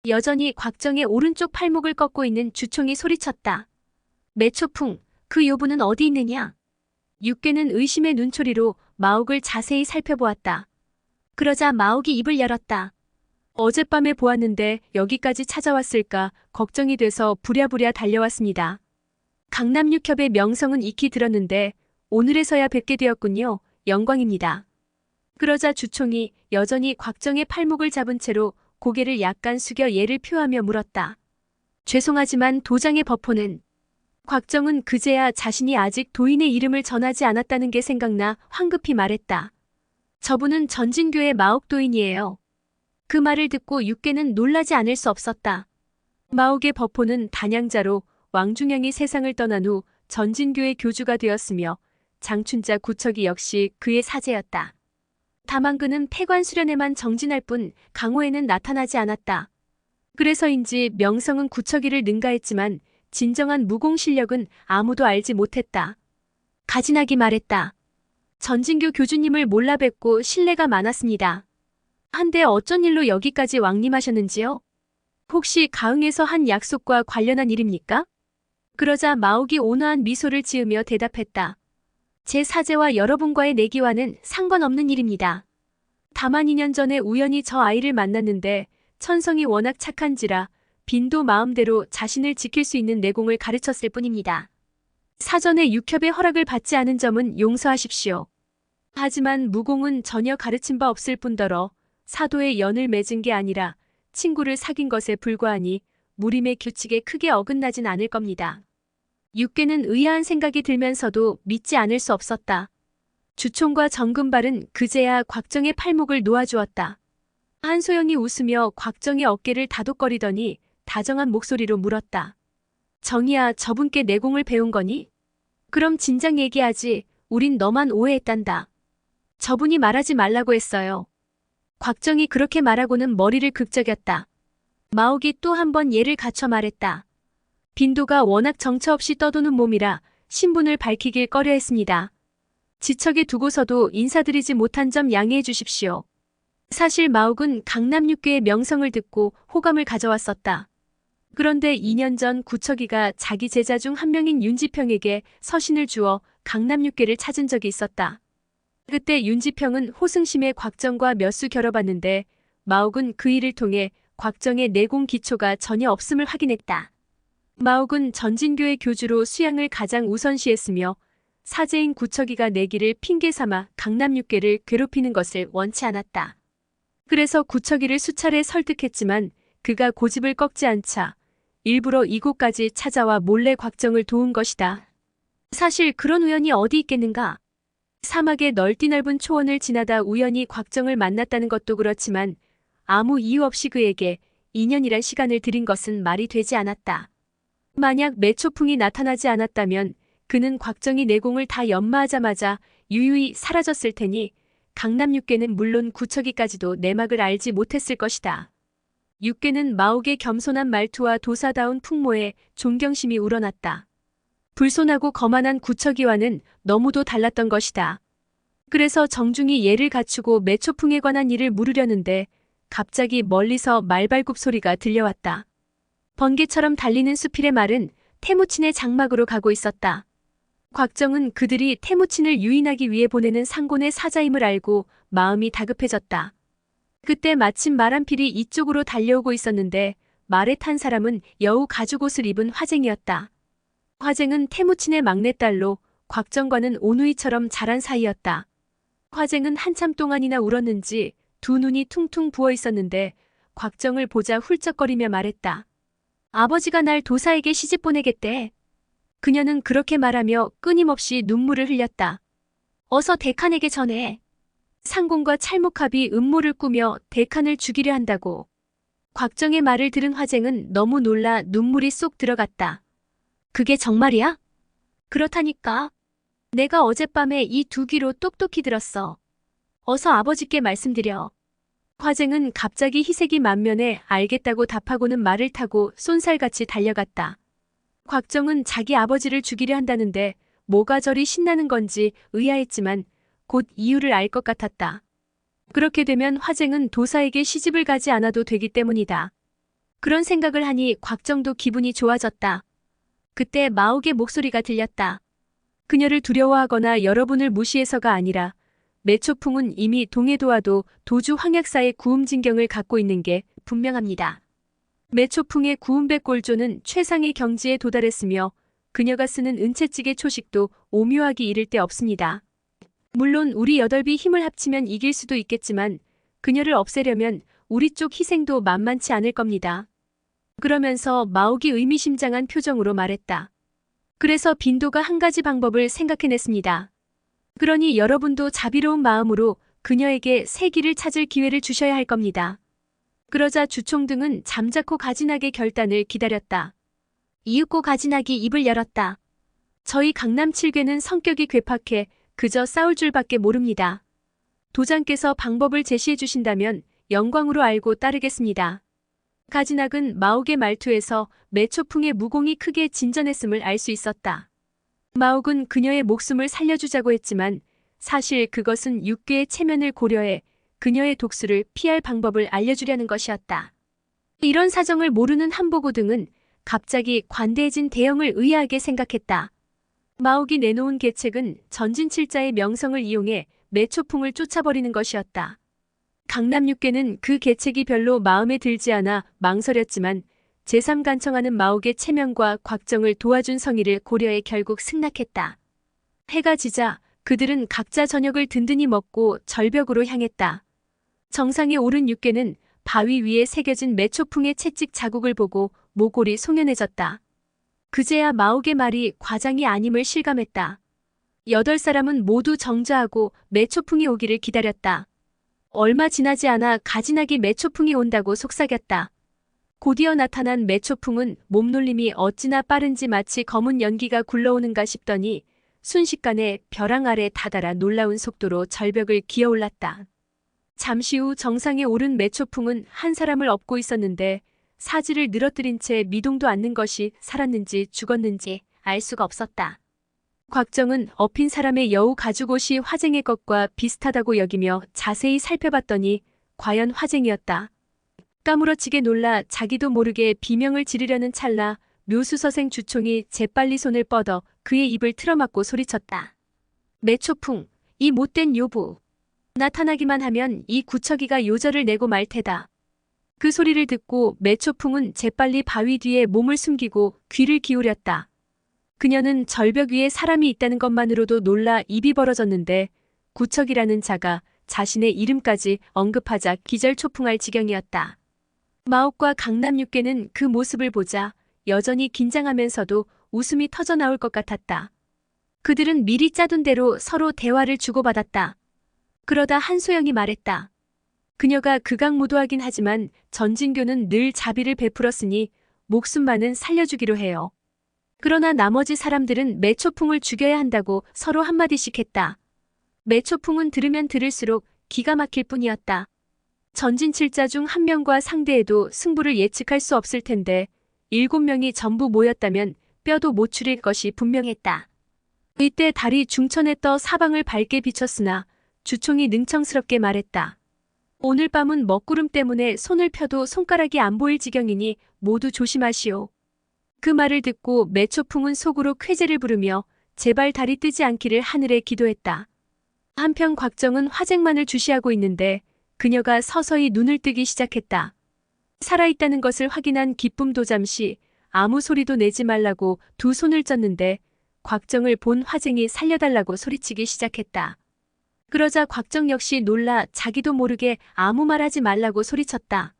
여전히 곽정의 오른쪽 팔목을 꺾고 있는 주총이 소리쳤다. 매초풍, 그 요부는 어디 있느냐? 육괴는 의심의 눈초리로 마옥을 자세히 살펴보았다. 그러자 마옥이 입을 열었다. 어젯밤에 보았는데 여기까지 찾아왔을까 걱정이 돼서 부랴부랴 달려왔습니다. 강남육협의 명성은 익히 들었는데 오늘에서야 뵙게 되었군요. 영광입니다. 그러자 주총이 여전히 곽정의 팔목을 잡은 채로 고개를 약간 숙여 예를 표하며 물었다. 죄송하지만 도장의 버포는. 곽정은 그제야 자신이 아직 도인의 이름을 전하지 않았다는 게 생각나 황급히 말했다. 저분은 전진교의 마옥도인이에요. 그 말을 듣고 육괴는 놀라지 않을 수 없었다. 마옥의 버포는 단양자로 왕중양이 세상을 떠난 후 전진교의 교주가 되었으며 장춘자 구척이 역시 그의 사제였다. 다만 그는 폐관 수련에만 정진할 뿐 강호에는 나타나지 않았다. 그래서인지 명성은 구척이를 능가했지만 진정한 무공 실력은 아무도 알지 못했다. 가진하기 말했다. 전진교 교주님을 몰라 뵙고 신뢰가 많았습니다. 한데 어쩐 일로 여기까지 왕림하셨는지요? 혹시 가흥에서 한 약속과 관련한 일입니까? 그러자 마옥이 온화한 미소를 지으며 대답했다. 제 사제와 여러분과의 내기와는 상관없는 일입니다. 다만 2년 전에 우연히 저 아이를 만났는데 천성이 워낙 착한지라 빈도 마음대로 자신을 지킬 수 있는 내공을 가르쳤을 뿐입니다. 사전에 육협의 허락을 받지 않은 점은 용서하십시오. 하지만 무공은 전혀 가르친 바 없을 뿐더러 사도의 연을 맺은 게 아니라 친구를 사귄 것에 불과하니 무림의 규칙에 크게 어긋나진 않을 겁니다. 육괴는 의아한 생각이 들면서도 믿지 않을 수 없었다. 주총과 정금발은 그제야 곽정의 팔목을 놓아주었다. 한소연이 웃으며 곽정의 어깨를 다독거리더니 다정한 목소리로 물었다. 정이야, 저분께 내공을 배운 거니? 그럼 진작 얘기하지. 우린 너만 오해했단다. 저분이 말하지 말라고 했어요. 곽정이 그렇게 말하고는 머리를 극적였다. 마옥이 또 한 번 예를 갖춰 말했다. 빈도가 워낙 정처 없이 떠도는 몸이라 신분을 밝히길 꺼려했습니다. 지척에 두고서도 인사드리지 못한 점 양해해 주십시오. 사실 마옥은 강남육괴의 명성을 듣고 호감을 가져왔었다. 그런데 2년 전 구척이가 자기 제자 중 한 명인 윤지평에게 서신을 주어 강남육괴를 찾은 적이 있었다. 그때 윤지평은 호승심에 곽정과 몇 수 겨뤄봤는데 마옥은 그 일을 통해 곽정의 내공 기초가 전혀 없음을 확인했다. 마옥은 전진교의 교주로 수양을 가장 우선시했으며 사제인 구척이가 내기를 핑계삼아 강남육괴를 괴롭히는 것을 원치 않았다. 그래서 구척이를 수차례 설득했지만 그가 고집을 꺾지 않자 일부러 이곳까지 찾아와 몰래 곽정을 도운 것이다. 사실 그런 우연이 어디 있겠는가? 사막의 넓디 넓은 초원을 지나다 우연히 곽정을 만났다는 것도 그렇지만 아무 이유 없이 그에게 2년이란 시간을 들인 것은 말이 되지 않았다. 만약 매초풍이 나타나지 않았다면 그는 곽정이 내공을 다 연마하자마자 유유히 사라졌을 테니 강남육괴는 물론 구척이까지도 내막을 알지 못했을 것이다. 육괴는 마옥의 겸손한 말투와 도사다운 풍모에 존경심이 우러났다. 불손하고 거만한 구척이와는 너무도 달랐던 것이다. 그래서 정중히 예를 갖추고 매초풍에 관한 일을 물으려는데 갑자기 멀리서 말발굽 소리가 들려왔다. 번개처럼 달리는 수필의 말은 태무친의 장막으로 가고 있었다. 곽정은 그들이 태무친을 유인하기 위해 보내는 상곤의 사자임을 알고 마음이 다급해졌다. 그때 마침 말 한 필이 이쪽으로 달려오고 있었는데 말에 탄 사람은 여우 가죽옷을 입은 화쟁이었다. 화쟁은 태무친의 막내딸로 곽정과는 오누이처럼 자란 사이였다. 화쟁은 한참 동안이나 울었는지 두 눈이 퉁퉁 부어 있었는데 곽정을 보자 훌쩍거리며 말했다. 아버지가 날 도사에게 시집 보내겠대. 그녀는 그렇게 말하며 끊임없이 눈물을 흘렸다. 어서 대칸에게 전해. 상공과 찰목합이 음모를 꾸며 대칸을 죽이려 한다고. 곽정의 말을 들은 화쟁은 너무 놀라 눈물이 쏙 들어갔다. 그게 정말이야? 그렇다니까. 내가 어젯밤에 이 두 귀로 똑똑히 들었어. 어서 아버지께 말씀드려. 화쟁은 갑자기 희색이 만면에 알겠다고 답하고는 말을 타고 쏜살같이 달려갔다. 곽정은 자기 아버지를 죽이려 한다는데 뭐가 저리 신나는 건지 의아했지만 곧 이유를 알 것 같았다. 그렇게 되면 화쟁은 도사에게 시집을 가지 않아도 되기 때문이다. 그런 생각을 하니 곽정도 기분이 좋아졌다. 그때 마옥의 목소리가 들렸다. 그녀를 두려워하거나 여러분을 무시해서가 아니라 매초풍은 이미 동해도와도 도주 황약사의 구음진경을 갖고 있는 게 분명합니다. 매초풍의 구음백골조는 최상의 경지에 도달했으며 그녀가 쓰는 은채찌개 초식도 오묘하기 이를 데 없습니다. 물론 우리 여덟비 힘을 합치면 이길 수도 있겠지만 그녀를 없애려면 우리 쪽 희생도 만만치 않을 겁니다. 그러면서 마옥이 의미심장한 표정으로 말했다. 그래서 빈도가 한 가지 방법을 생각해냈습니다. 그러니 여러분도 자비로운 마음으로 그녀에게 새 길을 찾을 기회를 주셔야 할 겁니다. 그러자 주총등은 잠자코 가지나게 결단을 기다렸다. 이윽고 가지나기 입을 열었다. 저희 강남 7괴는 성격이 괴팍해 그저 싸울 줄밖에 모릅니다. 도장께서 방법을 제시해 주신다면 영광으로 알고 따르겠습니다. 가지낙은 마옥의 말투에서 매초풍의 무공이 크게 진전했음을 알 수 있었다. 마옥은 그녀의 목숨을 살려주자고 했지만 사실 그것은 육괴의 체면을 고려해 그녀의 독수를 피할 방법을 알려주려는 것이었다. 이런 사정을 모르는 한보고 등은 갑자기 관대해진 대형을 의아하게 생각했다. 마옥이 내놓은 계책은 전진칠자의 명성을 이용해 매초풍을 쫓아버리는 것이었다. 강남 육괴는 그 계책이 별로 마음에 들지 않아 망설였지만 제3간청하는 마옥의 체면과 곽정을 도와준 성의를 고려해 결국 승낙했다. 해가 지자 그들은 각자 저녁을 든든히 먹고 절벽으로 향했다. 정상에 오른 육괴는 바위 위에 새겨진 매초풍의 채찍 자국을 보고 모골이 송연해졌다. 그제야 마옥의 말이 과장이 아님을 실감했다. 8사람은 모두 정좌하고 매초풍이 오기를 기다렸다. 얼마 지나지 않아 가지나기 매초풍이 온다고 속삭였다. 곧이어 나타난 매초풍은 몸놀림이 어찌나 빠른지 마치 검은 연기가 굴러오는가 싶더니 순식간에 벼랑 아래 다다라 놀라운 속도로 절벽을 기어올랐다. 잠시 후 정상에 오른 매초풍은 한 사람을 업고 있었는데 사지를 늘어뜨린 채 미동도 않는 것이 살았는지 죽었는지 알 수가 없었다. 곽정은 업힌 사람의 여우 가죽옷이 화쟁의 것과 비슷하다고 여기며 자세히 살펴봤더니 과연 화쟁이었다. 까무러치게 놀라 자기도 모르게 비명을 지르려는 찰나 묘수서생 주총이 재빨리 손을 뻗어 그의 입을 틀어막고 소리쳤다. 매초풍, 이 못된 요부. 나타나기만 하면 이 구척이가 요절을 내고 말 테다. 그 소리를 듣고 매초풍은 재빨리 바위 뒤에 몸을 숨기고 귀를 기울였다. 그녀는 절벽 위에 사람이 있다는 것만으로도 놀라 입이 벌어졌는데 구척이라는 자가 자신의 이름까지 언급하자 기절초풍할 지경이었다. 마옥과 강남 육괴는 그 모습을 보자 여전히 긴장하면서도 웃음이 터져나올 것 같았다. 그들은 미리 짜둔 대로 서로 대화를 주고받았다. 그러다 한소영이 말했다. 그녀가 극악무도하긴 하지만 전진교는 늘 자비를 베풀었으니 목숨만은 살려주기로 해요. 그러나 나머지 사람들은 매초풍을 죽여야 한다고 서로 한마디씩 했다. 매초풍은 들으면 들을수록 기가 막힐 뿐이었다. 전진칠자 중 한 명과 상대해도 승부를 예측할 수 없을 텐데 7명이 전부 모였다면 뼈도 못 추릴 것이 분명했다. 이때 달이 중천에 떠 사방을 밝게 비쳤으나 주총이 능청스럽게 말했다. 오늘 밤은 먹구름 때문에 손을 펴도 손가락이 안 보일 지경이니 모두 조심하시오. 그 말을 듣고 매초풍은 속으로 쾌재를 부르며 제발 달이 뜨지 않기를 하늘에 기도했다. 한편 곽정은 화쟁만을 주시하고 있는데 그녀가 서서히 눈을 뜨기 시작했다. 살아있다는 것을 확인한 기쁨도 잠시 아무 소리도 내지 말라고 두 손을 쪘는데 곽정을 본 화쟁이 살려달라고 소리치기 시작했다. 그러자 곽정 역시 놀라 자기도 모르게 아무 말 하지 말라고 소리쳤다.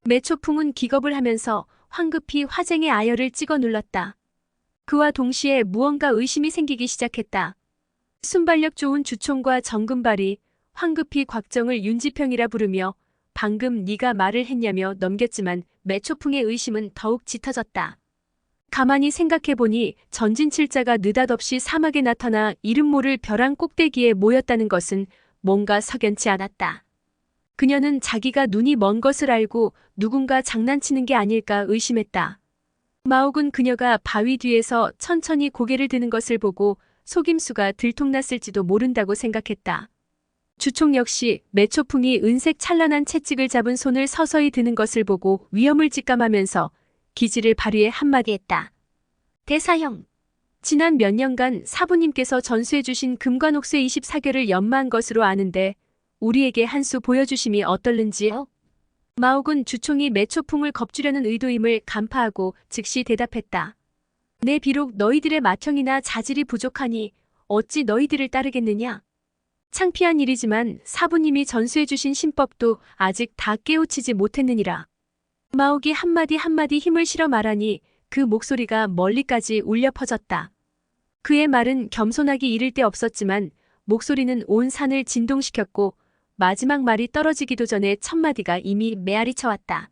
매초풍은 기겁을 하면서 황급히 화쟁의 아열을 찍어 눌렀다. 그와 동시에 무언가 의심이 생기기 시작했다. 순발력 좋은 주총과 정금발이 황급히 곽정을 윤지평이라 부르며 방금 네가 말을 했냐며 넘겼지만 매초풍의 의심은 더욱 짙어졌다. 가만히 생각해보니 전진칠자가 느닷없이 사막에 나타나 이름 모를 벼랑 꼭대기에 모였다는 것은 뭔가 석연치 않았다. 그녀는 자기가 눈이 먼 것을 알고 누군가 장난치는 게 아닐까 의심했다. 마옥은 그녀가 바위 뒤에서 천천히 고개를 드는 것을 보고 속임수가 들통났을지도 모른다고 생각했다. 주총 역시 매초풍이 은색 찬란한 채찍을 잡은 손을 서서히 드는 것을 보고 위험을 직감하면서 기지를 발휘해 한마디 했다. 대사형, 지난 몇 년간 사부님께서 전수해 주신 금관옥쇠 24개를 연마한 것으로 아는데 우리에게 한 수 보여주심이 어떨는지요? 마옥은 주총이 매초풍을 겁주려는 의도임을 간파하고 즉시 대답했다. 내 비록 너희들의 맏형이나 자질이 부족하니 어찌 너희들을 따르겠느냐? 창피한 일이지만 사부님이 전수해 주신 신법도 아직 다 깨우치지 못했느니라. 마옥이 한마디 한마디 힘을 실어 말하니 그 목소리가 멀리까지 울려 퍼졌다. 그의 말은 겸손하기 이를 데 없었지만 목소리는 온 산을 진동시켰고 마지막 말이 떨어지기도 전에 첫 마디가 이미 메아리 쳐왔다.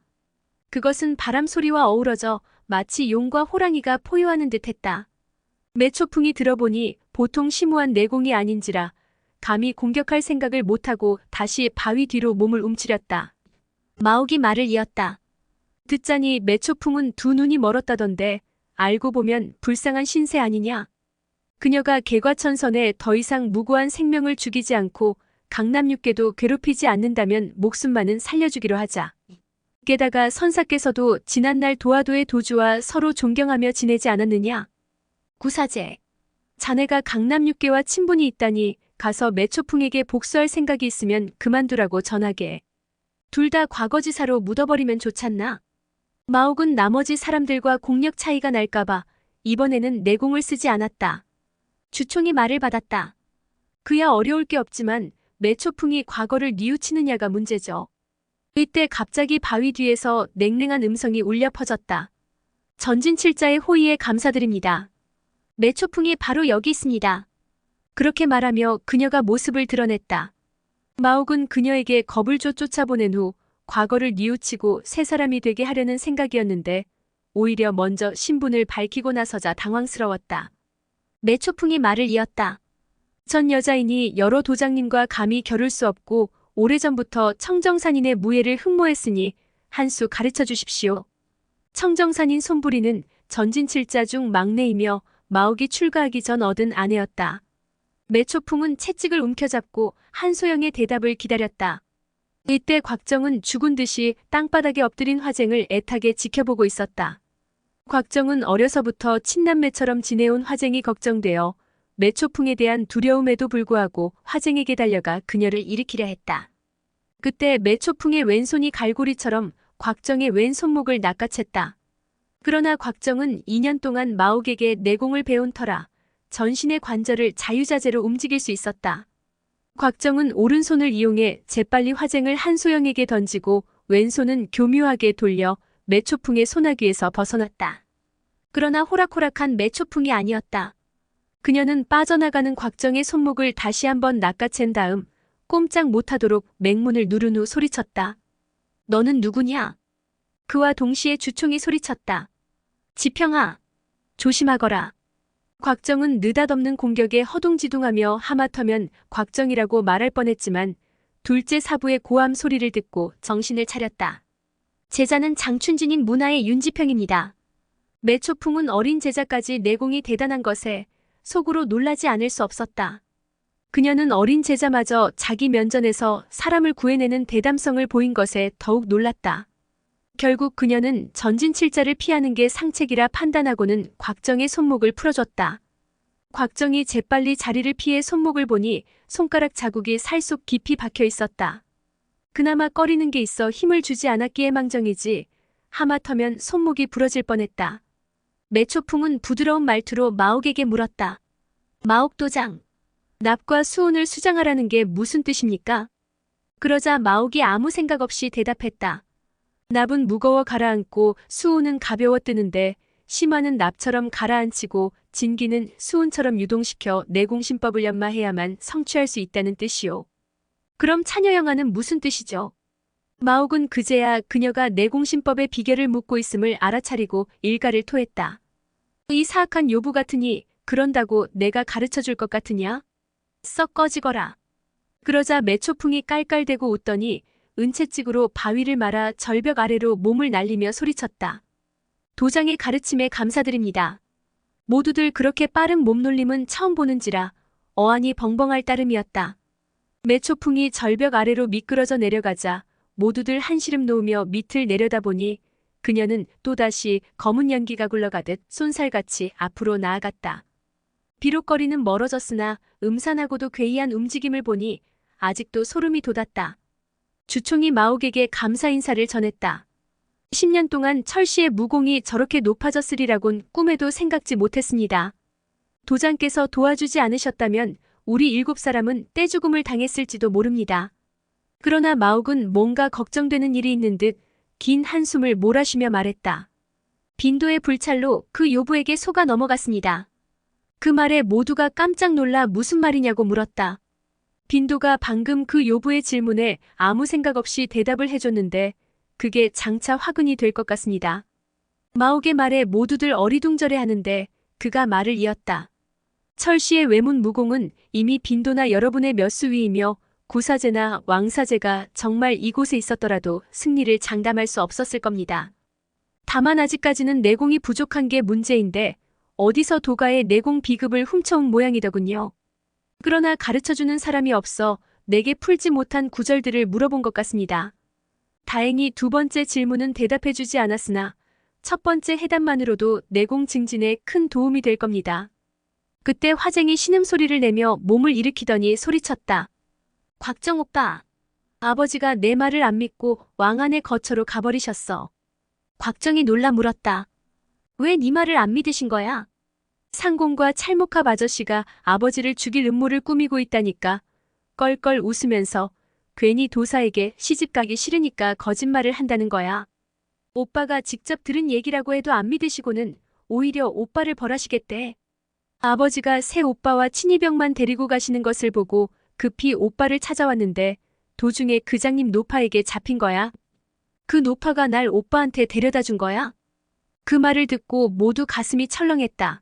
그것은 바람 소리와 어우러져 마치 용과 호랑이가 포효하는 듯했다. 매초풍이 들어보니 보통 심오한 내공이 아닌지라 감히 공격할 생각을 못하고 다시 바위 뒤로 몸을 움츠렸다. 마옥이 말을 이었다. 듣자니 매초풍은 두 눈이 멀었다던데 알고 보면 불쌍한 신세 아니냐. 그녀가 개과천선에 더 이상 무고한 생명을 죽이지 않고 강남육계도 괴롭히지 않는다면 목숨만은 살려주기로 하자. 게다가 선사께서도 지난날 도화도의 도주와 서로 존경하며 지내지 않았느냐. 구사제, 자네가 강남육계와 친분이 있다니 가서 매초풍에게 복수할 생각이 있으면 그만두라고 전하게. 둘 다 과거지사로 묻어버리면 좋잖나. 마옥은 나머지 사람들과 공력 차이가 날까봐 이번에는 내공을 쓰지 않았다. 주총이 말을 받았다. 그야 어려울 게 없지만 매초풍이 과거를 뉘우치느냐가 문제죠. 이때 갑자기 바위 뒤에서 냉랭한 음성이 울려 퍼졌다. 전진칠자의 호의에 감사드립니다. 매초풍이 바로 여기 있습니다. 그렇게 말하며 그녀가 모습을 드러냈다. 마옥은 그녀에게 겁을 줘 쫓아보낸 후 과거를 뉘우치고 새 사람이 되게 하려는 생각이었는데 오히려 먼저 신분을 밝히고 나서자 당황스러웠다. 매초풍이 말을 이었다. 전 여자이니 여러 도장님과 감히 겨룰 수 없고 오래전부터 청정산인의 무예를 흠모했으니 한 수 가르쳐 주십시오. 청정산인 손부리는 전진칠자 중 막내이며 마옥이 출가하기 전 얻은 아내였다. 매초풍은 채찍을 움켜잡고 한소영의 대답을 기다렸다. 이때 곽정은 죽은 듯이 땅바닥에 엎드린 화쟁을 애타게 지켜보고 있었다. 곽정은 어려서부터 친남매처럼 지내온 화쟁이 걱정되어 매초풍에 대한 두려움에도 불구하고 화쟁에게 달려가 그녀를 일으키려 했다. 그때 매초풍의 왼손이 갈고리처럼 곽정의 왼손목을 낚아챘다. 그러나 곽정은 2년 동안 마옥에게 내공을 배운 터라 전신의 관절을 자유자재로 움직일 수 있었다. 곽정은 오른손을 이용해 재빨리 화쟁을 한소영에게 던지고 왼손은 교묘하게 돌려 매초풍의 소나귀에서 벗어났다. 그러나 호락호락한 매초풍이 아니었다. 그녀는 빠져나가는 곽정의 손목을 다시 한번 낚아챈 다음 꼼짝 못하도록 맹문을 누른 후 소리쳤다. 너는 누구냐? 그와 동시에 주총이 소리쳤다. 지평아, 조심하거라. 곽정은 느닷없는 공격에 허둥지둥하며 하마터면 곽정이라고 말할 뻔했지만 둘째 사부의 고함 소리를 듣고 정신을 차렸다. 제자는 장춘진인 문하의 윤지평입니다. 매초풍은 어린 제자까지 내공이 대단한 것에 속으로 놀라지 않을 수 없었다. 그녀는 어린 제자마저 자기 면전에서 사람을 구해내는 대담성을 보인 것에 더욱 놀랐다. 결국 그녀는 전진칠자를 피하는 게 상책이라 판단하고는 곽정의 손목을 풀어줬다. 곽정이 재빨리 자리를 피해 손목을 보니 손가락 자국이 살 속 깊이 박혀 있었다. 그나마 꺼리는 게 있어 힘을 주지 않았기에 망정이지 하마터면 손목이 부러질 뻔했다. 매초풍은 부드러운 말투로 마옥에게 물었다. 마옥도장, 납과 수운을 수장하라는 게 무슨 뜻입니까? 그러자 마옥이 아무 생각 없이 대답했다. 납은 무거워 가라앉고 수운은 가벼워 뜨는데 심화는 납처럼 가라앉히고 진기는 수운처럼 유동시켜 내공신법을 연마해야만 성취할 수 있다는 뜻이요. 그럼 차녀영아는 무슨 뜻이죠? 마옥은 그제야 그녀가 내공신법의 비결을 묻고 있음을 알아차리고 일가를 토했다. 이 사악한 요부 같으니 그런다고 내가 가르쳐 줄 것 같으냐? 썩 꺼지거라. 그러자 매초풍이 깔깔대고 웃더니 은채찍으로 바위를 말아 절벽 아래로 몸을 날리며 소리쳤다. 도장의 가르침에 감사드립니다. 모두들 그렇게 빠른 몸놀림은 처음 보는지라 어안이 벙벙할 따름이었다. 매초풍이 절벽 아래로 미끄러져 내려가자 모두들 한시름 놓으며 밑을 내려다보니 그녀는 또다시 검은 연기가 굴러가듯 쏜살같이 앞으로 나아갔다. 비록 거리는 멀어졌으나 음산하고도 괴이한 움직임을 보니 아직도 소름이 돋았다. 주총이 마옥에게 감사 인사를 전했다. 10년 동안 철씨의 무공이 저렇게 높아졌으리라곤 꿈에도 생각지 못했습니다. 도장께서 도와주지 않으셨다면 우리 7사람은 떼죽음을 당했을지도 모릅니다. 그러나 마옥은 뭔가 걱정되는 일이 있는 듯 긴 한숨을 몰아쉬며 말했다. 빈도의 불찰로 그 요부에게 속아 넘어갔습니다. 그 말에 모두가 깜짝 놀라 무슨 말이냐고 물었다. 빈도가 방금 그 요부의 질문에 아무 생각 없이 대답을 해줬는데 그게 장차 화근이 될 것 같습니다. 마옥의 말에 모두들 어리둥절해 하는데 그가 말을 이었다. 철씨의 외문 무공은 이미 빈도나 여러분의 몇 수 위이며 구사제나 왕사제가 정말 이곳에 있었더라도 승리를 장담할 수 없었을 겁니다. 다만 아직까지는 내공이 부족한 게 문제인데 어디서 도가의 내공 비급을 훔쳐온 모양이더군요. 그러나 가르쳐주는 사람이 없어 내게 풀지 못한 구절들을 물어본 것 같습니다. 다행히 두 번째 질문은 대답해주지 않았으나 첫 번째 해답만으로도 내공 증진에 큰 도움이 될 겁니다. 그때 화쟁이 신음소리를 내며 몸을 일으키더니 소리쳤다. 곽정 오빠, 아버지가 내 말을 안 믿고 왕안의 거처로 가버리셨어. 곽정이 놀라 물었다. 왜 네 말을 안 믿으신 거야? 상공과 찰목합 아저씨가 아버지를 죽일 음모를 꾸미고 있다니까. 껄껄 웃으면서 괜히 도사에게 시집가기 싫으니까 거짓말을 한다는 거야. 오빠가 직접 들은 얘기라고 해도 안 믿으시고는 오히려 오빠를 벌하시겠대. 아버지가 새 오빠와 친이병만 데리고 가시는 것을 보고 급히 오빠를 찾아왔는데 도중에 그장님 노파에게 잡힌 거야. 그 노파가 날 오빠한테 데려다 준 거야. 그 말을 듣고 모두 가슴이 철렁했다.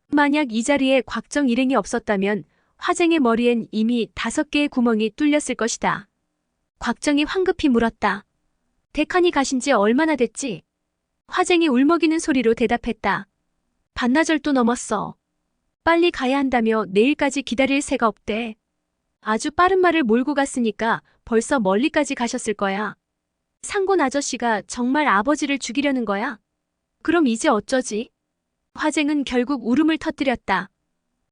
만약 이 자리에 곽정 일행이 없었다면 화쟁의 머리엔 이미 5개의 구멍이 뚫렸을 것이다. 곽정이 황급히 물었다. 대칸이 가신 지 얼마나 됐지? 화쟁이 울먹이는 소리로 대답했다. 반나절도 넘었어. 빨리 가야 한다며 내일까지 기다릴 새가 없대. 아주 빠른 말을 몰고 갔으니까 벌써 멀리까지 가셨을 거야. 상곤 아저씨가 정말 아버지를 죽이려는 거야? 그럼 이제 어쩌지? 화쟁은 결국 울음을 터뜨렸다.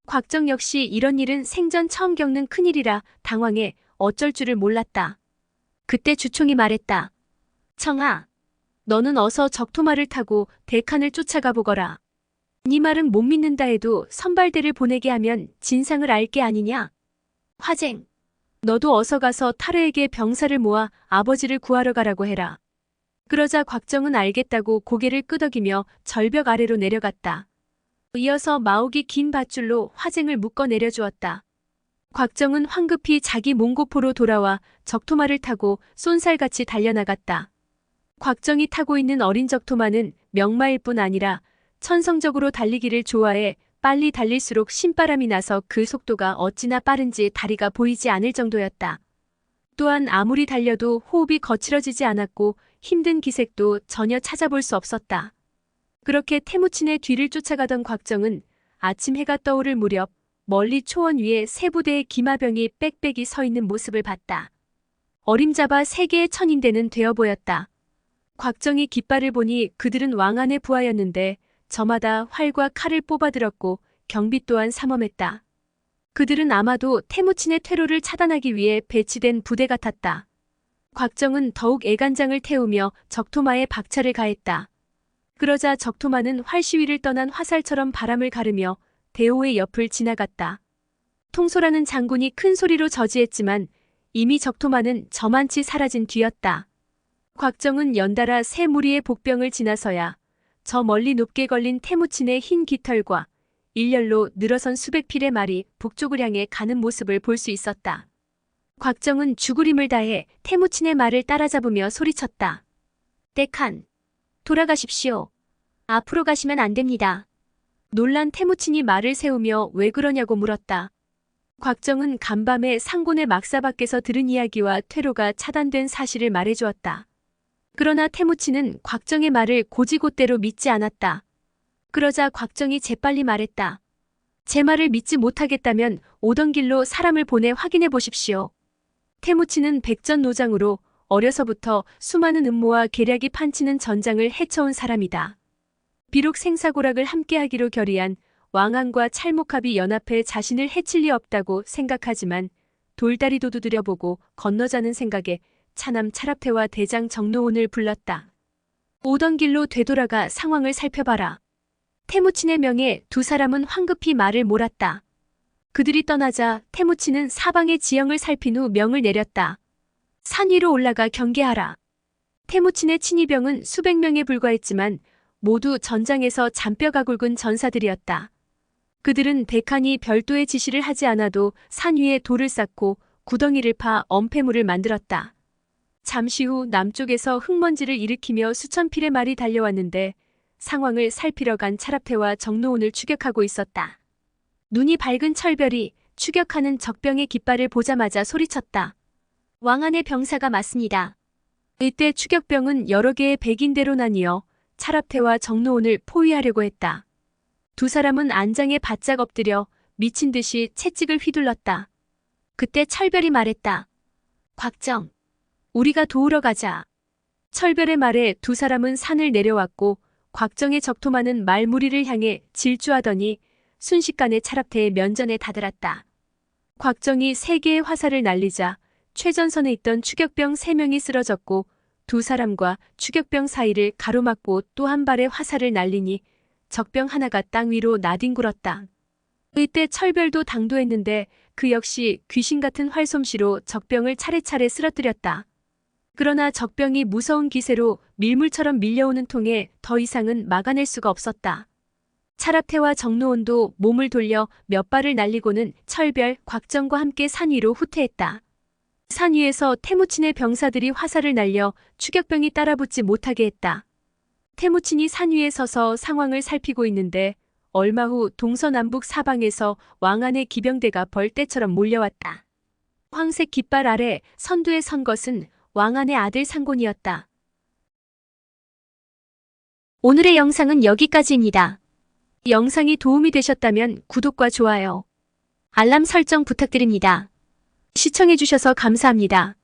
곽정 역시 이런 일은 생전 처음 겪는 큰일이라 당황해 어쩔 줄을 몰랐다. 그때 주총이 말했다. 청아, 너는 어서 적토마를 타고 대칸을 쫓아가 보거라. 네 말은 못 믿는다 해도 선발대를 보내게 하면 진상을 알 게 아니냐? 화쟁, 너도 어서 가서 타르에게 병사를 모아 아버지를 구하러 가라고 해라. 그러자 곽정은 알겠다고 고개를 끄덕이며 절벽 아래로 내려갔다. 이어서 마옥이 긴 밧줄로 화쟁을 묶어 내려주었다. 곽정은 황급히 자기 몽고포로 돌아와 적토마를 타고 쏜살같이 달려나갔다. 곽정이 타고 있는 어린 적토마는 명마일 뿐 아니라 천성적으로 달리기를 좋아해 빨리 달릴수록 신바람이 나서 그 속도가 어찌나 빠른지 다리가 보이지 않을 정도였다. 또한 아무리 달려도 호흡이 거칠어지지 않았고 힘든 기색도 전혀 찾아볼 수 없었다. 그렇게 태무친의 뒤를 쫓아가던 곽정은 아침 해가 떠오를 무렵 멀리 초원 위에 세 부대의 기마병이 빽빽이 서 있는 모습을 봤다. 어림잡아 3개의 천인대는 되어 보였다. 곽정이 깃발을 보니 그들은 왕안의 부하였는데 저마다 활과 칼을 뽑아들었고 경비 또한 삼엄했다. 그들은 아마도 태무친의 퇴로를 차단하기 위해 배치된 부대 같았다. 곽정은 더욱 애간장을 태우며 적토마에 박차를 가했다. 그러자 적토마는 활시위를 떠난 화살처럼 바람을 가르며 대호의 옆을 지나갔다. 통솔하는 장군이 큰 소리로 저지했지만 이미 적토마는 저만치 사라진 뒤였다. 곽정은 연달아 세 무리의 복병을 지나서야 저 멀리 높게 걸린 태무친의 흰 깃털과 일렬로 늘어선 수백 필의 말이 북쪽을 향해 가는 모습을 볼 수 있었다. 곽정은 죽을 힘을 다해 태무친의 말을 따라잡으며 소리쳤다. 대칸, 돌아가십시오. 앞으로 가시면 안 됩니다. 놀란 태무친이 말을 세우며 왜 그러냐고 물었다. 곽정은 간밤에 상곤의 막사 밖에서 들은 이야기와 퇴로가 차단된 사실을 말해주었다. 그러나 태무친은 곽정의 말을 고지곳대로 믿지 않았다. 그러자 곽정이 재빨리 말했다. 제 말을 믿지 못하겠다면 오던 길로 사람을 보내 확인해 보십시오. 태무치는 백전노장으로 어려서부터 수많은 음모와 계략이 판치는 전장을 헤쳐온 사람이다. 비록 생사고락을 함께하기로 결의한 왕안과 찰목합이 연합해 자신을 해칠 리 없다고 생각하지만 돌다리도 두드려보고 건너자는 생각에 차남 차랍태와 대장 정노온을 불렀다. 오던 길로 되돌아가 상황을 살펴봐라. 태무친의 명에 두 사람은 황급히 말을 몰았다. 그들이 떠나자 태무친은 사방의 지형을 살핀 후 명을 내렸다. 산 위로 올라가 경계하라. 태무친의 친위병은 수백 명에 불과했지만 모두 전장에서 잔뼈가 굵은 전사들이었다. 그들은 백한이 별도의 지시를 하지 않아도 산 위에 돌을 쌓고 구덩이를 파 엄폐물을 만들었다. 잠시 후 남쪽에서 흙먼지를 일으키며 수천 필의 말이 달려왔는데 상황을 살피러 간 차랍태와 정노온을 추격하고 있었다. 눈이 밝은 철별이 추격하는 적병의 깃발을 보자마자 소리쳤다. 왕안의 병사가 맞습니다. 이때 추격병은 여러 개의 백인대로 나뉘어 차랍태와 정노온을 포위하려고 했다. 두 사람은 안장에 바짝 엎드려 미친 듯이 채찍을 휘둘렀다. 그때 철별이 말했다. 곽정, 우리가 도우러 가자. 철별의 말에 두 사람은 산을 내려왔고 곽정의 적토마는 말무리를 향해 질주하더니 순식간에 차랍태의 면전에 다다랐다. 곽정이 세 개의 화살을 날리자 최전선에 있던 추격병 3명이 쓰러졌고 두 사람과 추격병 사이를 가로막고 또 한 발의 화살을 날리니 적병 하나가 땅 위로 나뒹굴었다. 이때 철별도 당도했는데 그 역시 귀신 같은 활솜씨로 적병을 차례차례 쓰러뜨렸다. 그러나 적병이 무서운 기세로 밀물처럼 밀려오는 통에 더 이상은 막아낼 수가 없었다. 차랍태와 정노온도 몸을 돌려 몇 발을 날리고는 철별, 곽정과 함께 산 위로 후퇴했다. 산 위에서 태무친의 병사들이 화살을 날려 추격병이 따라붙지 못하게 했다. 태무친이 산 위에 서서 상황을 살피고 있는데 얼마 후 동서남북 사방에서 왕안의 기병대가 벌떼처럼 몰려왔다. 황색 깃발 아래 선두에 선 것은 왕안의 아들 상곤이었다. 오늘의 영상은 여기까지입니다. 영상이 도움이 되셨다면 구독과 좋아요, 알람 설정 부탁드립니다. 시청해주셔서 감사합니다.